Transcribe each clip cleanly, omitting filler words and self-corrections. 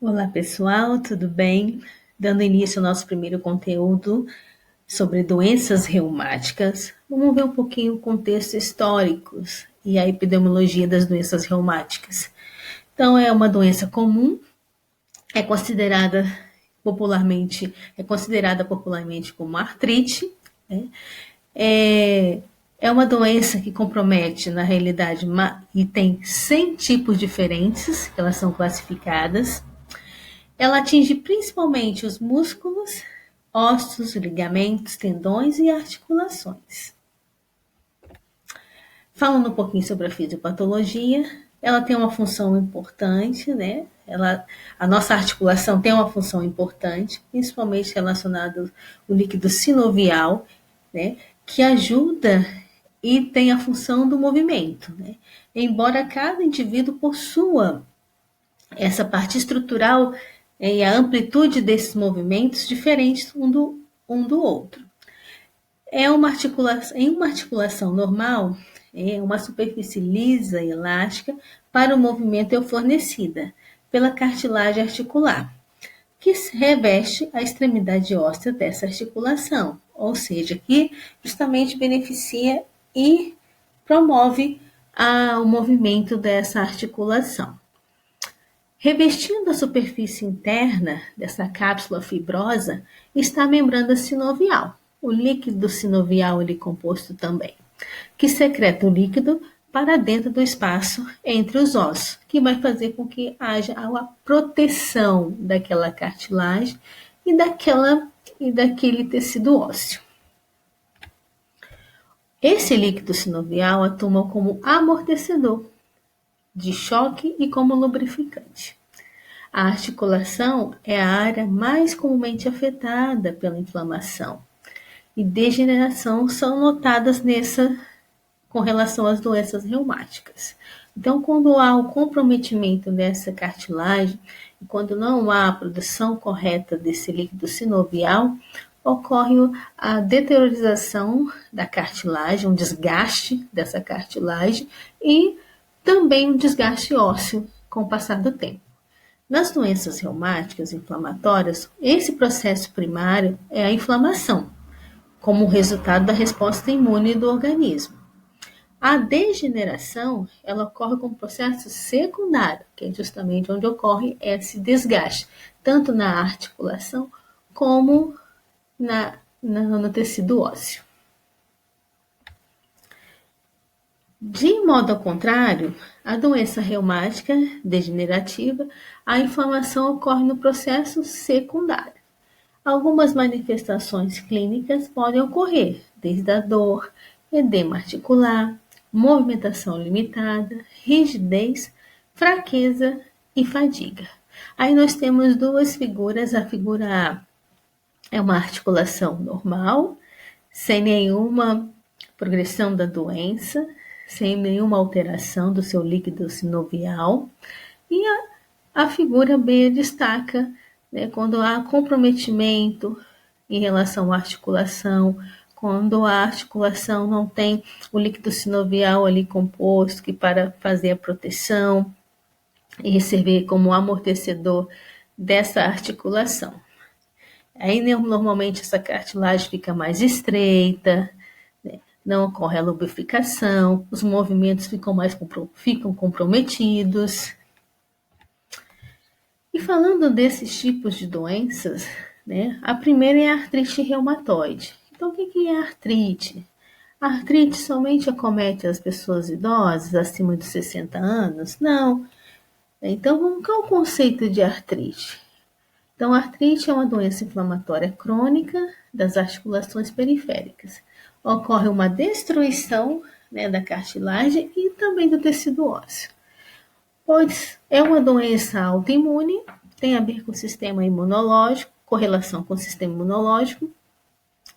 Olá pessoal, tudo bem? Dando início ao nosso primeiro conteúdo sobre doenças reumáticas, vamos ver um pouquinho o contexto históricos e a epidemiologia das doenças reumáticas. Então, é uma doença comum, é considerada popularmente como artrite, né? É, é uma doença que compromete, na realidade, e tem 100 tipos diferentes que elas são classificadas. Ela atinge principalmente os músculos, ossos, ligamentos, tendões e articulações. Falando um pouquinho sobre a fisiopatologia, ela tem uma função importante, né? A nossa articulação tem uma função importante, principalmente relacionada ao líquido sinovial, né? Que ajuda e tem a função do movimento, né? Embora cada indivíduo possua essa parte estrutural e a amplitude desses movimentos diferentes um do outro. Em uma articulação normal, uma superfície lisa e elástica para o movimento é fornecida pela cartilagem articular, que reveste a extremidade óssea dessa articulação, ou seja, que justamente beneficia e promove o movimento dessa articulação. Revestindo a superfície interna dessa cápsula fibrosa está a membrana sinovial, o líquido sinovial ele composto também, que secreta o líquido para dentro do espaço entre os ossos, que vai fazer com que haja a proteção daquela cartilagem e daquele tecido ósseo. Esse líquido sinovial atua como amortecedor de choque e como lubrificante. A articulação é a área mais comumente afetada pela inflamação e degeneração são notadas com relação às doenças reumáticas. Então, quando há o comprometimento dessa cartilagem e quando não há a produção correta desse líquido sinovial, ocorre a deteriorização da cartilagem, um desgaste dessa cartilagem e também um desgaste ósseo com o passar do tempo. Nas doenças reumáticas inflamatórias, esse processo primário é a inflamação, como resultado da resposta imune do organismo. A degeneração, ela ocorre como processo secundário, que é justamente onde ocorre esse desgaste, tanto na articulação como no tecido ósseo. De modo ao contrário, a doença reumática degenerativa, a inflamação ocorre no processo secundário. Algumas manifestações clínicas podem ocorrer, desde a dor, edema articular, movimentação limitada, rigidez, fraqueza e fadiga. Aí nós temos duas figuras. A figura A é uma articulação normal, sem nenhuma progressão da doença, sem nenhuma alteração do seu líquido sinovial. E a figura B destaca, né, quando há comprometimento em relação à articulação, quando a articulação não tem o líquido sinovial ali composto que para fazer a proteção e servir como amortecedor dessa articulação. Aí normalmente essa cartilagem fica mais estreita, né? Não ocorre a lubrificação, os movimentos ficam comprometidos. E falando desses tipos de doenças, né, a primeira é a artrite reumatoide. Então, o que é a artrite? A artrite somente acomete as pessoas idosas, acima de 60 anos? Não. Então, qual é o conceito de artrite? Então, a artrite é uma doença inflamatória crônica das articulações periféricas. Ocorre uma destruição, né, da cartilagem e também do tecido ósseo. Pois é uma doença autoimune, tem a ver com o sistema imunológico, correlação com o sistema imunológico.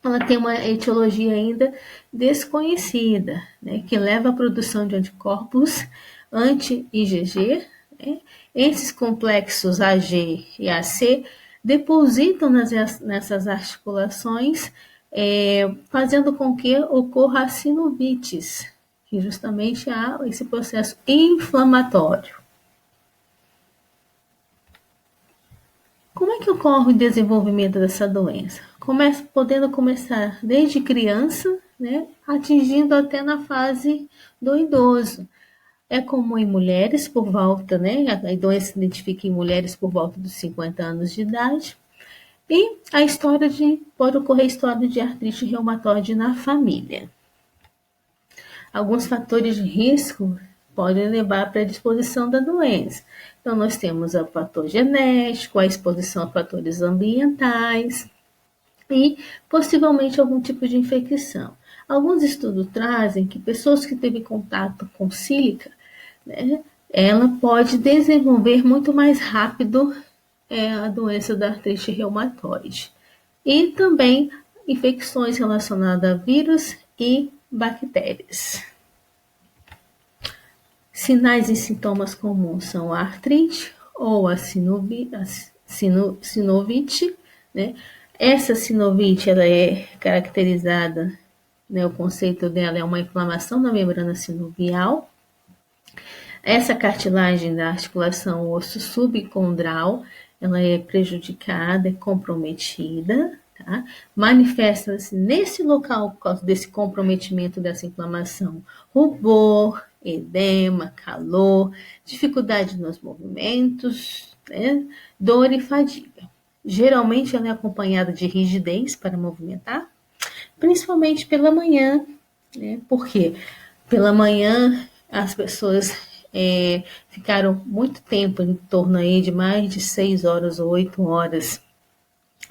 Ela tem uma etiologia ainda desconhecida, né, que leva à produção de anticorpos anti-IgG, né? Esses complexos AG e AC depositam nessas articulações, fazendo com que ocorra a sinovites, que justamente há esse processo inflamatório. que ocorre o desenvolvimento dessa doença? Podendo começar desde criança, né, atingindo até na fase do idoso. É comum em mulheres por volta, né, a doença se identifica em mulheres por volta dos 50 anos de idade. E pode ocorrer história de artrite reumatoide na família. Alguns fatores de risco podem levar à predisposição da doença. Então, nós temos o fator genético, a exposição a fatores ambientais e possivelmente algum tipo de infecção. Alguns estudos trazem que pessoas que teve contato com sílica, né, ela pode desenvolver muito mais rápido a doença da artrite reumatoide. E também infecções relacionadas a vírus e bactérias. Sinais e sintomas comuns são a artrite ou a sinovite, né? Essa sinovite ela é caracterizada, né, o conceito dela é uma inflamação na membrana sinovial. Essa cartilagem da articulação osso subcondral, ela é prejudicada, é comprometida, tá? Manifesta-se nesse local, por causa desse comprometimento dessa inflamação, rubor, edema, calor, dificuldade nos movimentos, né? Dor e fadiga. Geralmente ela é acompanhada de rigidez para movimentar, principalmente pela manhã, né? Porque pela manhã as pessoas ficaram muito tempo, em torno aí de mais de 6 horas ou 8 horas,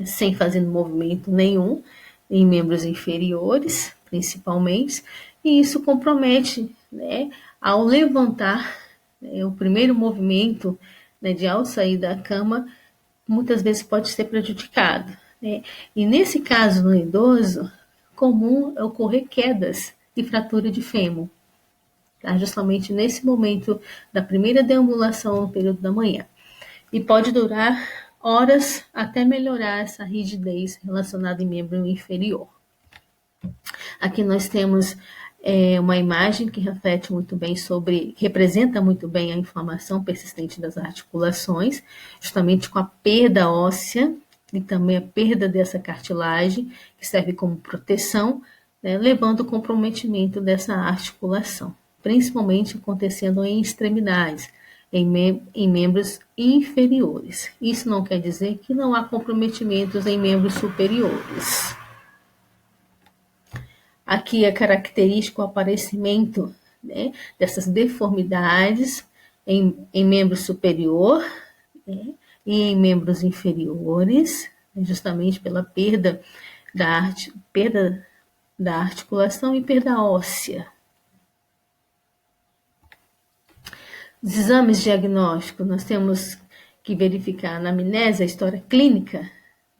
sem fazer movimento nenhum, em membros inferiores, principalmente, e isso compromete, né, ao levantar, né, o primeiro movimento, né, de ao sair da cama, muitas vezes pode ser prejudicado, né? E nesse caso, no idoso, comum é ocorrer quedas e fratura de fêmur, tá? Justamente nesse momento da primeira deambulação no período da manhã. E pode durar horas até melhorar essa rigidez relacionada em membro inferior. Aqui nós temos uma imagem que representa muito bem a inflamação persistente das articulações, justamente com a perda óssea e também a perda dessa cartilagem, que serve como proteção, né, levando ao comprometimento dessa articulação, principalmente acontecendo em extremidades, em membros inferiores. Isso não quer dizer que não há comprometimentos em membros superiores. Aqui é característico o aparecimento, né, dessas deformidades em membro superior, né, e em membros inferiores, né, justamente pela perda da articulação e perda óssea. Os exames diagnósticos, nós temos que verificar a anamnese, a história clínica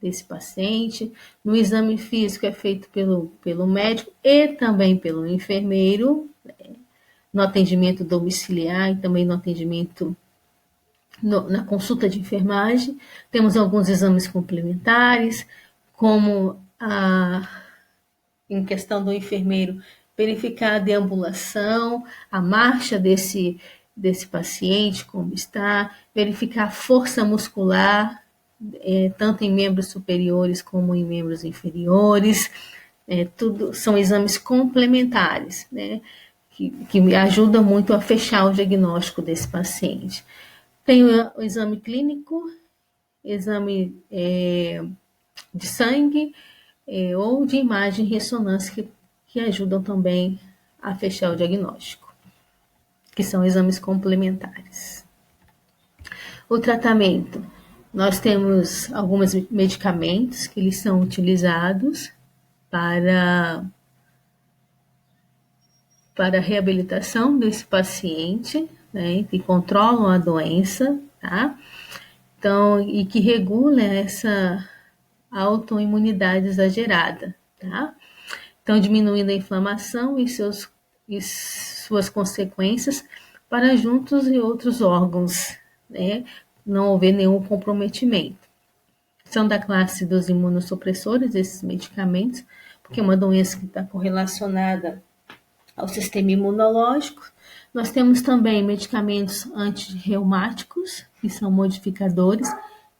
desse paciente. No exame físico é feito pelo médico e também pelo enfermeiro, né, no atendimento domiciliar e também no atendimento na consulta de enfermagem. Temos alguns exames complementares, como em questão do enfermeiro, verificar a deambulação, a marcha desse paciente, como está, verificar a força muscular, tanto em membros superiores como em membros inferiores. Tudo são exames complementares, né, que me ajudam muito a fechar o diagnóstico desse paciente. Tem o exame clínico, exame de sangue ou de imagem e ressonância que ajudam também a fechar o diagnóstico, que são exames complementares. O tratamento, nós temos alguns medicamentos que eles são utilizados para a reabilitação desse paciente, né, que controlam a doença, tá? Então, e que regulam essa autoimunidade exagerada, tá? Então, diminuindo a inflamação e suas consequências para juntos e outros órgãos, né? Não haver nenhum comprometimento. São da classe dos imunossupressores, esses medicamentos, porque é uma doença que está correlacionada ao sistema imunológico. Nós temos também medicamentos antirreumáticos, que são modificadores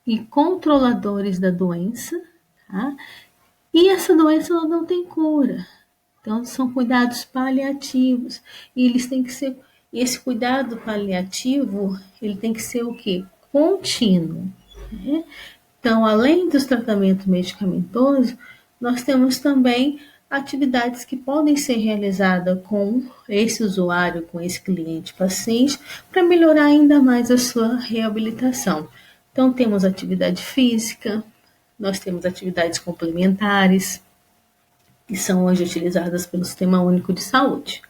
e controladores da doença, tá? E essa doença ela não tem cura. Então, são cuidados paliativos. E eles têm que ser. Esse cuidado paliativo, ele tem que ser o quê? Contínuo. Né? Então, além dos tratamentos medicamentosos, nós temos também atividades que podem ser realizadas com esse usuário, com esse cliente paciente, para melhorar ainda mais a sua reabilitação. Então, temos atividade física, nós temos atividades complementares, que são hoje utilizadas pelo Sistema Único de Saúde.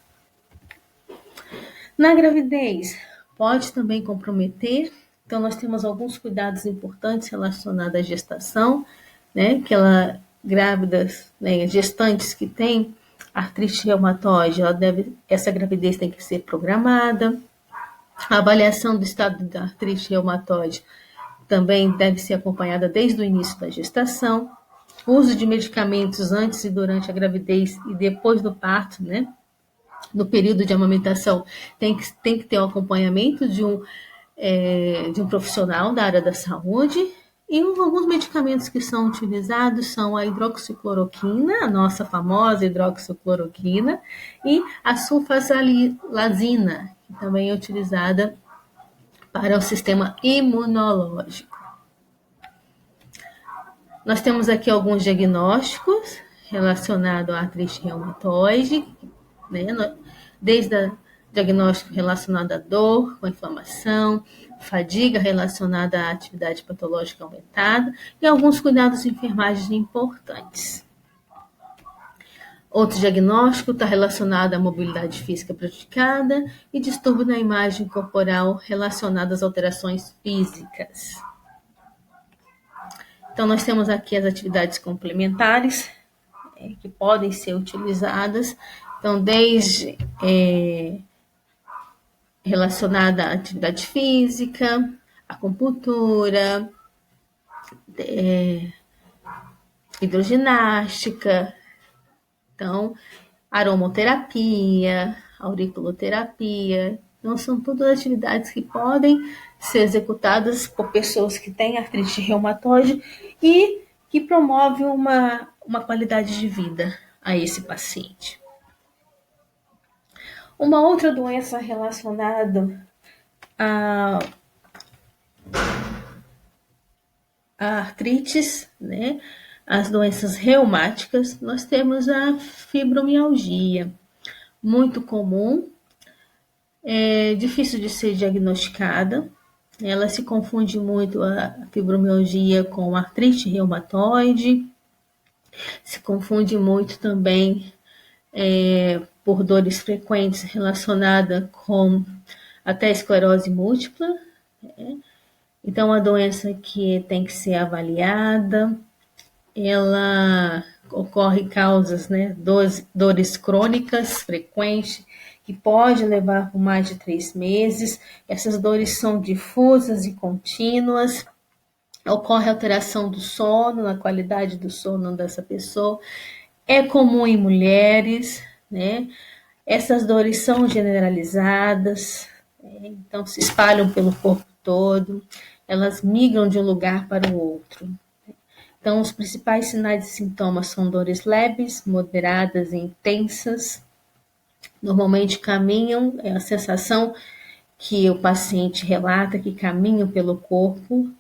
Na gravidez, pode também comprometer, então nós temos alguns cuidados importantes relacionados à gestação, né, que ela, grávidas, né, gestantes que têm artrite reumatoide, essa gravidez tem que ser programada. A avaliação do estado da artrite reumatoide também deve ser acompanhada desde o início da gestação. O uso de medicamentos antes e durante a gravidez e depois do parto, né? No período de amamentação, tem que ter o acompanhamento de um profissional da área da saúde. E alguns medicamentos que são utilizados são a hidroxicloroquina, a nossa famosa hidroxicloroquina, e a sulfasalazina, que também é utilizada para o sistema imunológico. Nós temos aqui alguns diagnósticos relacionados à artrite reumatoide, né? Desde o diagnóstico relacionado à dor, com inflamação, fadiga relacionada à atividade patológica aumentada e alguns cuidados de enfermagem importantes. Outro diagnóstico está relacionado à mobilidade física prejudicada e distúrbio na imagem corporal relacionado às alterações físicas. Então, nós temos aqui as atividades complementares que podem ser utilizadas. Então, desde relacionada à atividade física, acupuntura, hidroginástica, então, aromoterapia, auriculoterapia. Então, são todas atividades que podem ser executadas por pessoas que têm artrite reumatoide e que promovem uma qualidade de vida a esse paciente. Uma outra doença relacionada a artrites, né? As doenças reumáticas, nós temos a fibromialgia, muito comum, é difícil de ser diagnosticada. Ela se confunde muito a fibromialgia com artrite reumatoide, se confunde muito também por dores frequentes relacionadas com até esclerose múltipla. Né? Então, a doença que tem que ser avaliada, ela ocorre causas, né, dores crônicas frequentes, que pode levar por mais de 3 meses. Essas dores são difusas e contínuas. Ocorre alteração do sono, na qualidade do sono dessa pessoa. É comum em mulheres, né? Essas dores são generalizadas, então se espalham pelo corpo todo, elas migram de um lugar para o outro. Então, os principais sinais e sintomas são dores leves, moderadas e intensas. Normalmente caminham, é a sensação que o paciente relata que caminham pelo corpo,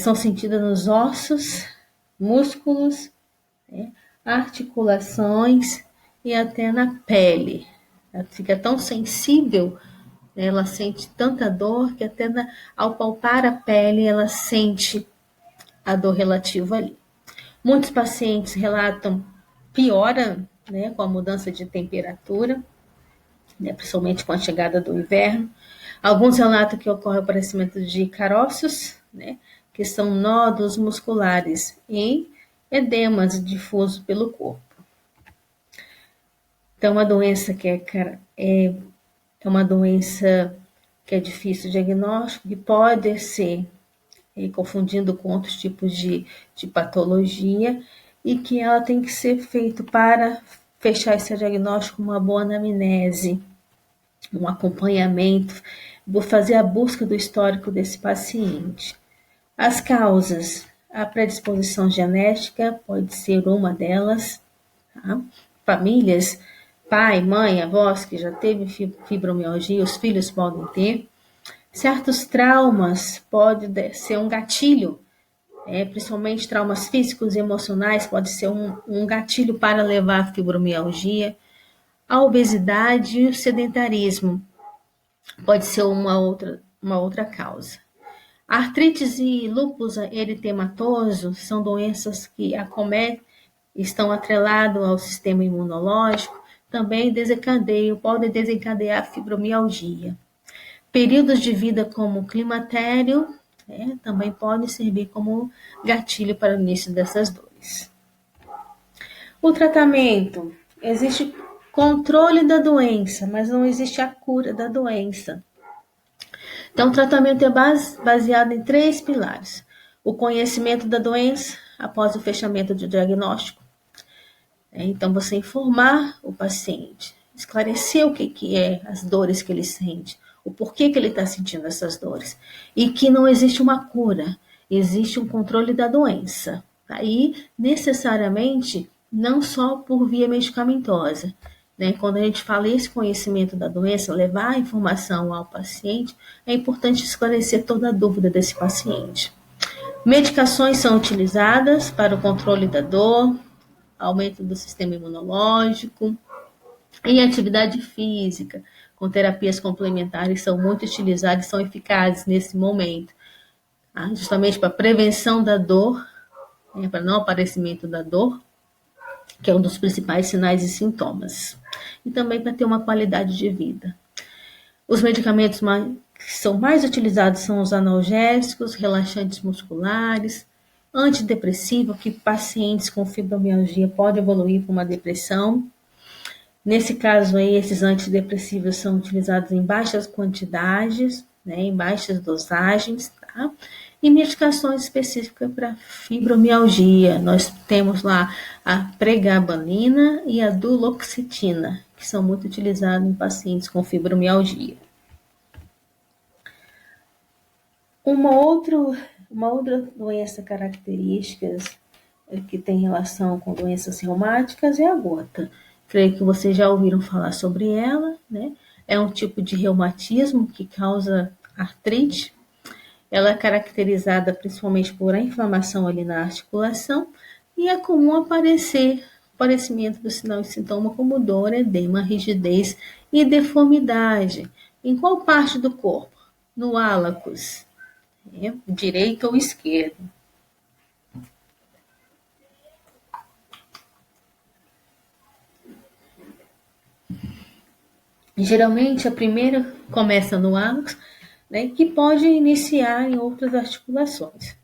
são sentidas nos ossos, músculos, articulações e até na pele. Ela fica tão sensível, né, ela sente tanta dor que até ao palpar a pele ela sente a dor relativa ali. Muitos pacientes relatam piora, né, com a mudança de temperatura, né, principalmente com a chegada do inverno. Alguns relatam que ocorre o aparecimento de caroços, né, que são nódulos musculares e edemas difusos pelo corpo. Então, uma doença que é uma doença que é difícil de diagnóstico, que pode ser confundindo com outros tipos de patologia, e que ela tem que ser feito para fechar esse diagnóstico uma boa anamnese, um acompanhamento, vou fazer a busca do histórico desse paciente. As causas, a predisposição genética pode ser uma delas, tá? Famílias, pai, mãe, avós que já teve fibromialgia, os filhos podem ter. Certos traumas podem ser um gatilho, principalmente traumas físicos e emocionais, pode ser um gatilho para levar à fibromialgia. A obesidade e o sedentarismo pode ser uma outra causa. Artrites e lúpus eritematoso são doenças que estão atreladas ao sistema imunológico, também podem desencadear a fibromialgia. Períodos de vida como o climatério também podem servir como gatilho para o início dessas dores. O tratamento, existe controle da doença, mas não existe a cura da doença. Então, o tratamento é baseado em 3 pilares. O conhecimento da doença após o fechamento do diagnóstico. Então, você informar o paciente, esclarecer o que é as dores que ele sente, o porquê que ele está sentindo essas dores. E que não existe uma cura, existe um controle da doença. Aí, necessariamente, não só por via medicamentosa. Quando a gente fala esse conhecimento da doença, levar a informação ao paciente, é importante esclarecer toda a dúvida desse paciente. Medicações são utilizadas para o controle da dor, aumento do sistema imunológico e atividade física, com terapias complementares, são muito utilizadas e são eficazes nesse momento, justamente para prevenção da dor, para não aparecimento da dor, que é um dos principais sinais e sintomas, e também para ter uma qualidade de vida. Os medicamentos que são mais utilizados são os analgésicos, relaxantes musculares, antidepressivo, que pacientes com fibromialgia podem evoluir para uma depressão. Nesse caso aí, esses antidepressivos são utilizados em baixas quantidades, em baixas dosagens, tá? E medicações específicas para fibromialgia. Nós temos lá a pregabalina e a duloxetina, que são muito utilizados em pacientes com fibromialgia. Uma outra doença característica que tem relação com doenças reumáticas é a gota. Creio que vocês já ouviram falar sobre ela, né? É um tipo de reumatismo que causa artrite. Ela é caracterizada principalmente por a inflamação ali na articulação e é comum aparecimento do sinal e sintoma como dor, edema, rigidez e deformidade. Em qual parte do corpo? No hálacus, direito ou esquerdo. Geralmente, a primeira começa no hálux, que pode iniciar em outras articulações.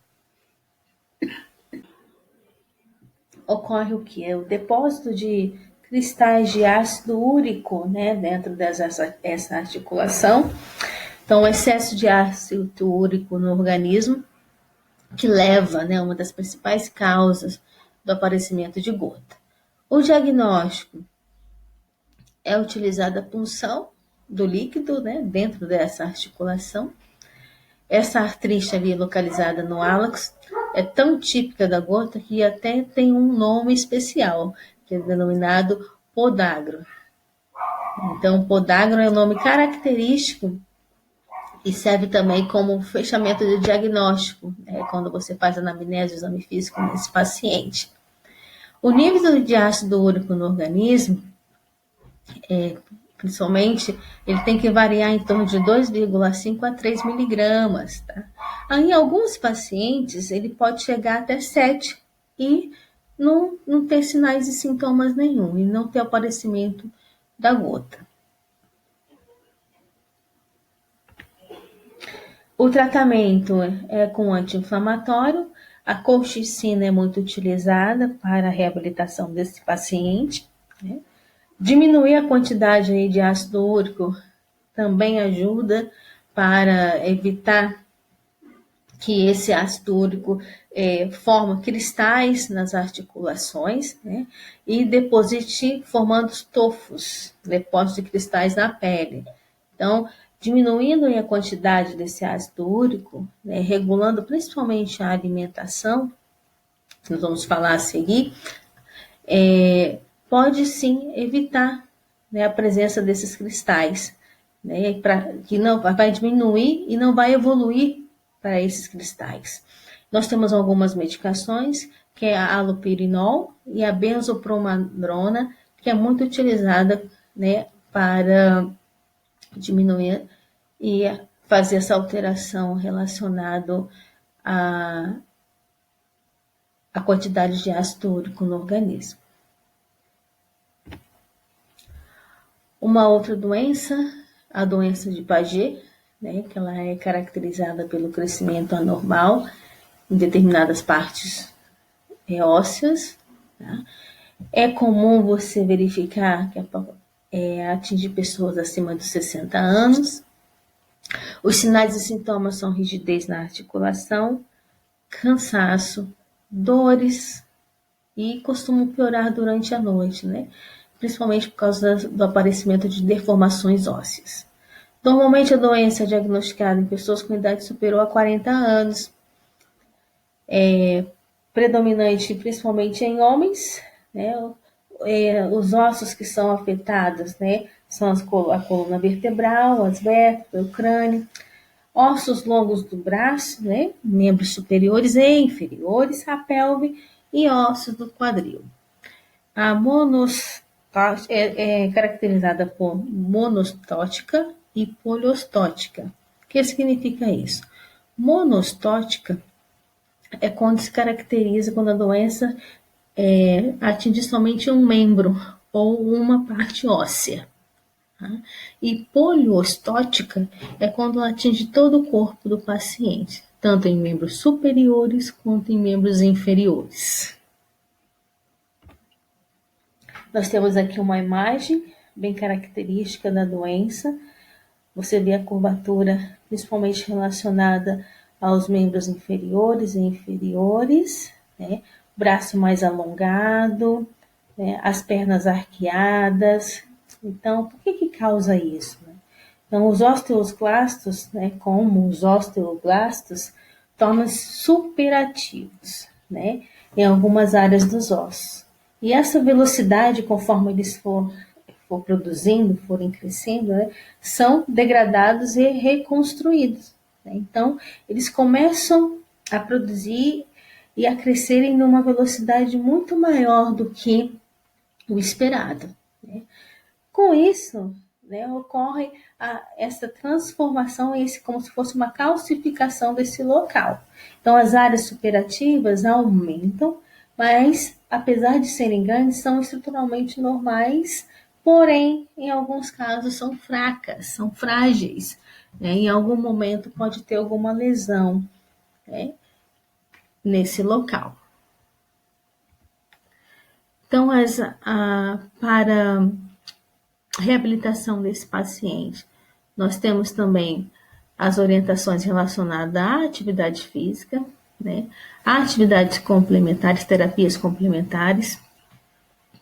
Ocorre o que? O depósito de cristais de ácido úrico, dentro dessa articulação. Então, o excesso de ácido úrico no organismo, que leva, uma das principais causas do aparecimento de gota. O diagnóstico é utilizada a punção do líquido, dentro dessa articulação. Essa artrite ali localizada no hálux é tão típica da gota que até tem um nome especial, que é denominado podágro. Então, podágro é o nome característico e serve também como fechamento de diagnóstico, quando você faz a anamnese, o exame físico nesse paciente. O nível de ácido úrico no organismo, principalmente, ele tem que variar em torno de 2,5 a 3 miligramas. Tá? Em alguns pacientes, ele pode chegar até 7 e não ter sinais e sintomas nenhum, e não ter aparecimento da gota. O tratamento é com anti-inflamatório. A colchicina é muito utilizada para a reabilitação desse paciente. Diminuir a quantidade de ácido úrico também ajuda para evitar que esse ácido úrico forma cristais nas articulações, e deposite formando estofos, depósitos de cristais na pele. Então, Diminuindo a quantidade desse ácido úrico, né, regulando principalmente a alimentação, que nós vamos falar a seguir, pode sim evitar, né, a presença desses cristais, né, que não vai diminuir e não vai evoluir para esses cristais. Nós temos algumas medicações, que é a alopirinol e a benzopromadrona, que é muito utilizada, né, para diminuir e fazer essa alteração relacionada à quantidade de ácido úrico no organismo. Uma outra doença, a doença de Paget, né, que ela é caracterizada pelo crescimento anormal em determinadas partes ósseas. Tá? É comum você verificar que atinge pessoas acima dos 60 anos. Os sinais e sintomas são rigidez na articulação, cansaço, dores e costumam piorar durante a noite, né? Principalmente por causa do aparecimento de deformações ósseas. Normalmente a doença é diagnosticada em pessoas com idade superior a 40 anos, predominante principalmente em homens, né? Os ossos que são afetados, né, são a coluna vertebral, as vértebras, o crânio, ossos longos do braço, né, membros superiores e inferiores, a pelve e ossos do quadril. A monostótica é caracterizada por monostótica e poliostótica. O que significa isso? Monostótica é quando se caracteriza quando a doença atinge somente um membro ou uma parte óssea. Tá? E poliostótica é quando atinge todo o corpo do paciente, tanto em membros superiores quanto em membros inferiores. Nós temos aqui uma imagem bem característica da doença. Você vê a curvatura principalmente relacionada aos membros inferiores e inferiores, né? Braço mais alongado, né? As pernas arqueadas. Então, por que causa isso? Né? Então, os osteoclastos, né, como os osteoblastos, tornam-se superativos, né, em algumas áreas dos ossos. E essa velocidade, conforme eles for produzindo, forem crescendo, né, são degradados e reconstruídos. Né? Então, eles começam a produzir e a crescerem numa velocidade muito maior do que o esperado. Né? Com isso, né, ocorre essa transformação, como se fosse uma calcificação desse local. Então, as áreas superativas aumentam, mas, apesar de serem grandes, são estruturalmente normais, porém, em alguns casos, são fracas, são frágeis. Né? Em algum momento pode ter alguma lesão, né, nesse local. Então, para reabilitação desse paciente, nós temos também as orientações relacionadas à atividade física, né, a atividades complementares, terapias complementares,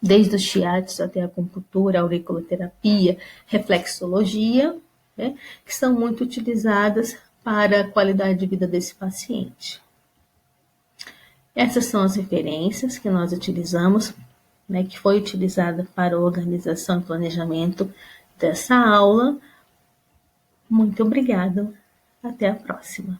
desde os shiatsu até a acupuntura, auriculoterapia, reflexologia, né, que são muito utilizadas para a qualidade de vida desse paciente. Essas são as referências que nós utilizamos, né, que foi utilizada para a organização e planejamento dessa aula. Muito obrigada. Até a próxima.